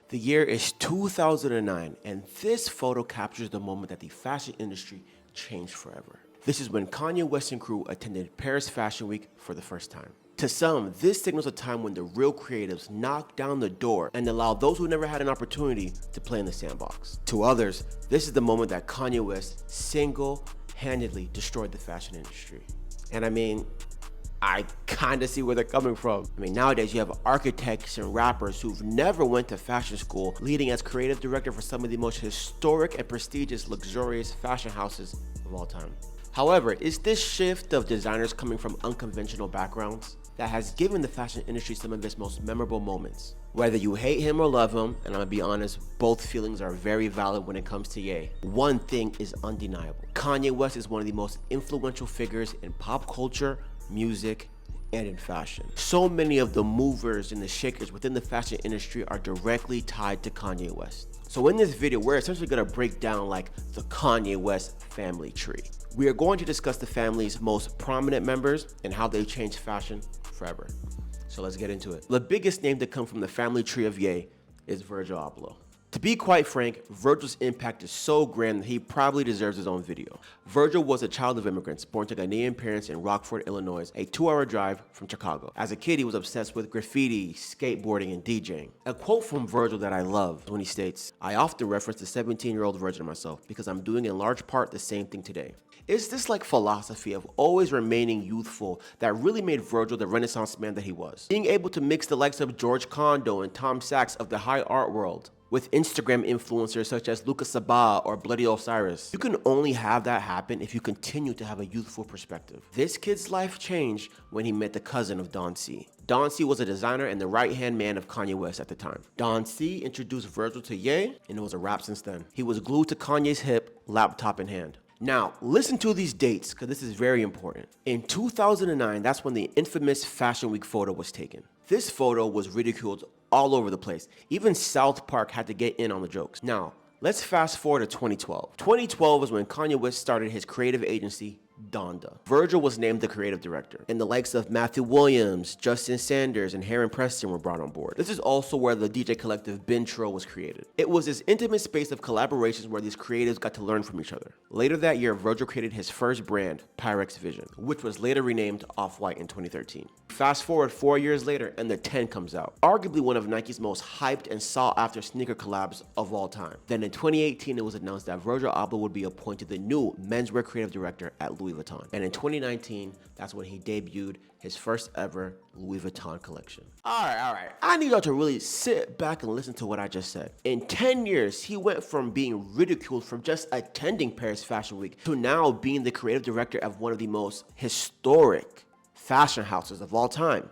The year is 2009, and this photo captures the moment that the fashion industry changed forever. This is when Kanye West and crew attended Paris Fashion Week for the first time. To some, this signals a time when the real creatives knocked down the door and allowed those who never had an opportunity to play in the sandbox. To others, this is the moment that Kanye West single-handedly destroyed the fashion industry. And I kinda see where they're coming from. Nowadays you have architects and rappers who've never went to fashion school leading as creative director for some of the most historic and prestigious luxurious fashion houses of all time. However, it's this shift of designers coming from unconventional backgrounds that has given the fashion industry some of its most memorable moments. Whether you hate him or love him, and I'm gonna be honest, both feelings are very valid when it comes to Ye, one thing is undeniable. Kanye West is one of the most influential figures in pop culture, music, and in fashion. So many of the movers and the shakers within the fashion industry are directly tied to Kanye West. So in this video, we're essentially gonna break down like the Kanye West family tree. We are going to discuss the family's most prominent members and how they changed fashion forever. So let's get into it. The biggest name to come from the family tree of Ye is Virgil Abloh. To be quite frank, Virgil's impact is so grand that he probably deserves his own video. Virgil was a child of immigrants born to Ghanaian parents in Rockford, Illinois, a 2-hour drive from Chicago. As a kid, he was obsessed with graffiti, skateboarding, and DJing. A quote from Virgil that I love when he states, "I often reference the 17-year-old version of myself because I'm doing in large part the same thing today." It's this philosophy of always remaining youthful that really made Virgil the Renaissance man that he was. Being able to mix the likes of George Condo and Tom Sachs of the high art world with Instagram influencers such as Lucas Sabah or Bloody Osiris. You can only have that happen if you continue to have a youthful perspective. This kid's life changed when he met the cousin of Don C. Don C was a designer and the right-hand man of Kanye West at the time. Don C introduced Virgil to Ye, and it was a wrap since then. He was glued to Kanye's hip, laptop in hand. Now, listen to these dates, because this is very important. In 2009, that's when the infamous Fashion Week photo was taken. This photo was ridiculed all over the place. Even South Park had to get in on the jokes. Now, let's fast forward to 2012. 2012 was when Kanye West started his creative agency, Donda. Virgil was named the creative director, and the likes of Matthew Williams, Justin Sanders, and Heron Preston were brought on board. This is also where the DJ collective Bintro was created. It was this intimate space of collaborations where these creatives got to learn from each other. Later that year, Virgil created his first brand, Pyrex Vision, which was later renamed Off-White in 2013. Fast forward 4 years later, and the 10 comes out. Arguably one of Nike's most hyped and sought-after sneaker collabs of all time. Then in 2018, it was announced that Virgil Abloh would be appointed the new menswear creative director at Louis Vuitton. And in 2019, that's when he debuted his first ever Louis Vuitton collection. All right. I need y'all to really sit back and listen to what I just said. In 10 years, he went from being ridiculed from just attending Paris Fashion Week to now being the creative director of one of the most historic fashion houses of all time.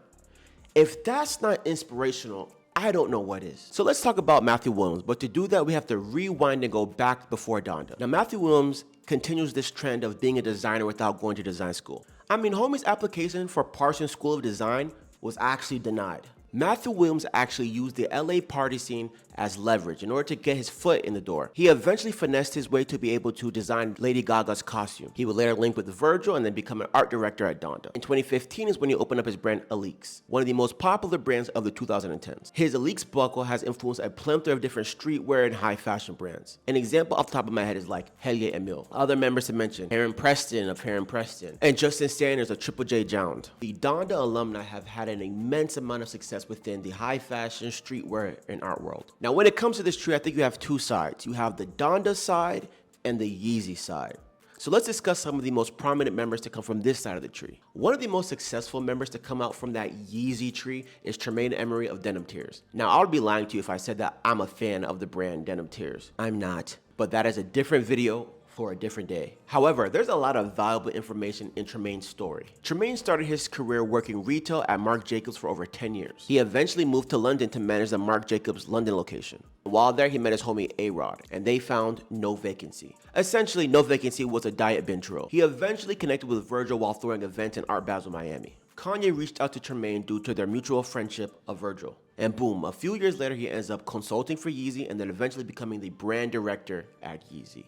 If that's not inspirational, I don't know what is. So let's talk about Matthew Williams, but to do that, we have to rewind and go back before Donda. Now, Matthew Williams continues this trend of being a designer without going to design school. Homie's application for Parsons School of Design was actually denied. Matthew Williams actually used the LA party scene as leverage in order to get his foot in the door. He eventually finessed his way to be able to design Lady Gaga's costume. He would later link with Virgil and then become an art director at Donda. In 2015 is when he opened up his brand Alix, one of the most popular brands of the 2010s. His Alix buckle has influenced a plethora of different streetwear and high fashion brands. An example off the top of my head is like Hehe Emil. Other members to mention, Heron Preston of Heron Preston, and Justin Sanders of Triple J Jound. The Donda alumni have had an immense amount of success within the high fashion, streetwear, and art world. Now, when it comes to this tree, I think you have two sides. You have the Donda side and the Yeezy side. So let's discuss some of the most prominent members to come from this side of the tree. One of the most successful members to come out from that Yeezy tree is Tremaine Emery of Denim Tears. Now, I would be lying to you if I said that I'm a fan of the brand Denim Tears. I'm not, but that is a different video for a different day. However, there's a lot of valuable information in Tremaine's story. Tremaine started his career working retail at Marc Jacobs for over 10 years. He eventually moved to London to manage the Marc Jacobs London location. While there, he met his homie A-Rod, and they found No Vacancy. Essentially, No Vacancy was a diet binge reel. He eventually connected with Virgil while throwing events in Art Basel, Miami. Kanye reached out to Tremaine due to their mutual friendship of Virgil. And boom, a few years later, he ends up consulting for Yeezy and then eventually becoming the brand director at Yeezy.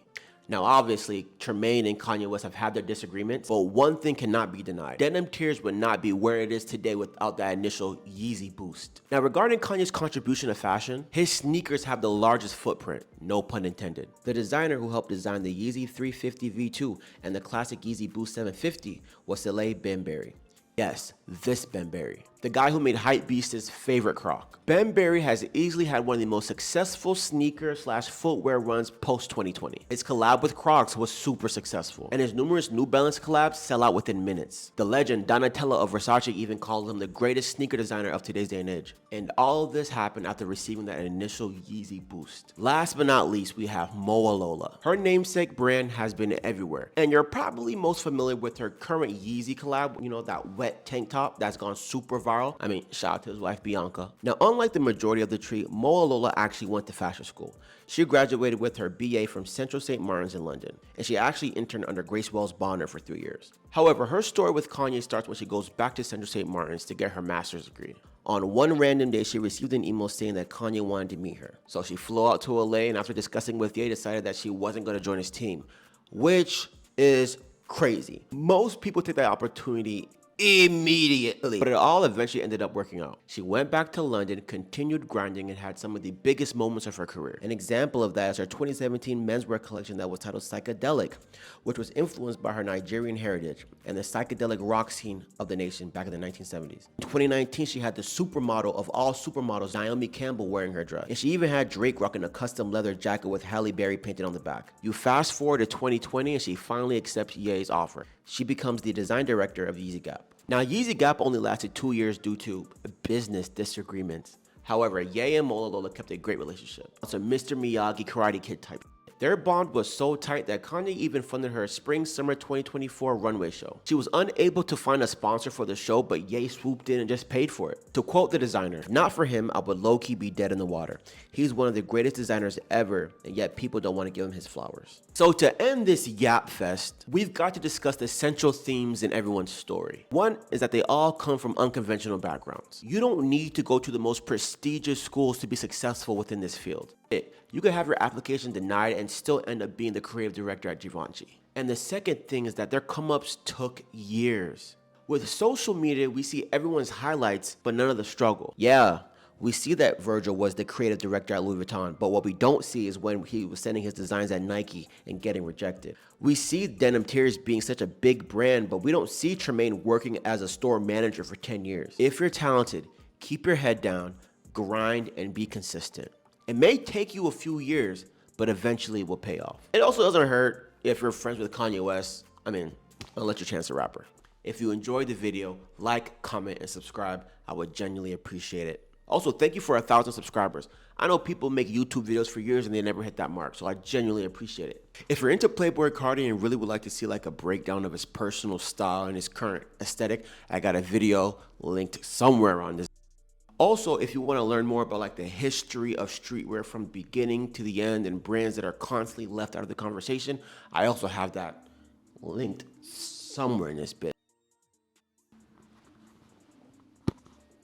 Now, obviously, Tremaine and Kanye West have had their disagreements, but one thing cannot be denied. Denim Tears would not be where it is today without that initial Yeezy boost. Now, regarding Kanye's contribution to fashion, his sneakers have the largest footprint, no pun intended. The designer who helped design the Yeezy 350 V2 and the classic Yeezy Boost 750 was Salehe Bembury. Yes, this Bembury, the guy who made Hypebeast's favorite croc. Bembury has easily had one of the most successful sneaker/footwear runs post-2020. His collab with Crocs was super successful, and his numerous New Balance collabs sell out within minutes. The legend Donatella of Versace even called him the greatest sneaker designer of today's day and age. And all of this happened after receiving that initial Yeezy boost. Last but not least, we have Mowalola. Her namesake brand has been everywhere, and you're probably most familiar with her current Yeezy collab, you know, that wet tank top that's gone super viral. I mean, shout out to his wife Bianca. Now, unlike the majority of the tree, Mowalola actually went to fashion school. She graduated with her BA from Central St. Martin's in London, and she actually interned under Grace Wells Bonner for 3 years. However, her story with Kanye starts when she goes back to Central St. Martin's to get her master's degree. On one random day, she received an email saying that Kanye wanted to meet her. So she flew out to LA, and after discussing with Ye, decided that she wasn't going to join his team, which is crazy. Most people take that opportunity immediately, but it all eventually ended up working out. She went back to London, continued grinding, and had some of the biggest moments of her career. An example of that is her 2017 menswear collection that was titled Psychedelic, which was influenced by her Nigerian heritage and the psychedelic rock scene of the nation back in the 1970s. In 2019, she had the supermodel of all supermodels, Naomi Campbell, wearing her dress, and she even had Drake rocking a custom leather jacket with Halle Berry painted on the back. You fast forward to 2020, and she finally accepts Ye's offer. She becomes the design director of Yeezy Gap. Now, Yeezy Gap only lasted 2 years due to business disagreements. However, Ye and Mowalola kept a great relationship. It's a Mr. Miyagi Karate Kid type. Their bond was so tight that Kanye even funded her Spring/Summer 2024 runway show. She was unable to find a sponsor for the show, but Ye swooped in and just paid for it. To quote the designer, "Not for him, I would low-key be dead in the water. He's one of the greatest designers ever, and yet people don't want to give him his flowers." So to end this Yap Fest, we've got to discuss the central themes in everyone's story. One is that they all come from unconventional backgrounds. You don't need to go to the most prestigious schools to be successful within this field. You could have your application denied and still end up being the creative director at Givenchy. And the second thing is that their come-ups took years. With social media, we see everyone's highlights, but none of the struggle. Yeah, we see that Virgil was the creative director at Louis Vuitton, but what we don't see is when he was sending his designs at Nike and getting rejected. We see Denim Tears being such a big brand, but we don't see Tremaine working as a store manager for 10 years. If you're talented, keep your head down, grind, and be consistent. It may take you a few years, but eventually it will pay off. It also doesn't hurt if you're friends with Kanye West. I mean, I'll let you Chance the Rapper. If you enjoyed the video, like, comment, and subscribe. I would genuinely appreciate it. Also, thank you for 1,000 subscribers. I know people make YouTube videos for years and they never hit that mark, so I genuinely appreciate it. If you're into Playboi Carti and really would like to see like a breakdown of his personal style and his current aesthetic, I got a video linked somewhere on this. Also, if you want to learn more about like the history of streetwear from beginning to the end and brands that are constantly left out of the conversation, I also have that linked somewhere in this bit.